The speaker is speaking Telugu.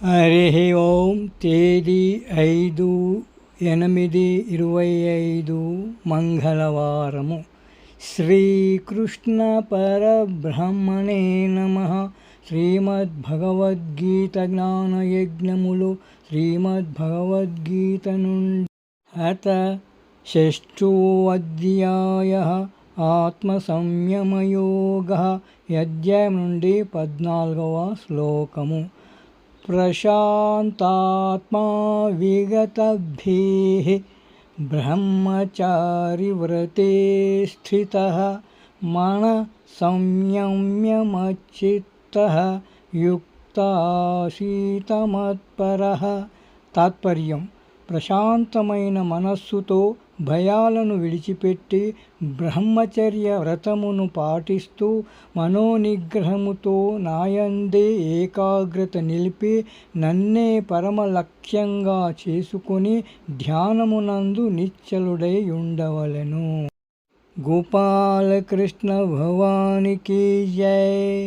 హరి ఓం. తేదీ 5/8/25 మంగళవారము. శ్రీకృష్ణ పరబ్రహ్మణే నమః. శ్రీమద్భగవద్గీత జ్ఞానయజ్ఞములు. శ్రీమద్భగవద్గీత నుండి అత షష్ఠోऽధ్యాయః ఆత్మసంయమయోగః. అధ్యాయం నుండి 14వ శ్లోకము. ప్రశాంతాత్మా విగతభీః బ్రహ్మచారివ్రతే స్థితః మనః సంయమ్యమచ్చిత్తః యుక్తాసీత మత్పరః. తాత్పర్యం: ప్రశాంతమైన మనస్సుతో భయాలను విడిచిపెట్టి బ్రహ్మచర్య వ్రతమును పాటిస్తూ మనోనిగ్రహముతో నాయందే ఏకాగ్రత నిలిపి నన్నే పరమ లక్ష్యంగా చేసుకొని ధ్యానమునందు నిశ్చలుడై ఉండవలెను. గోపాలకృష్ణ భగవానికి జై.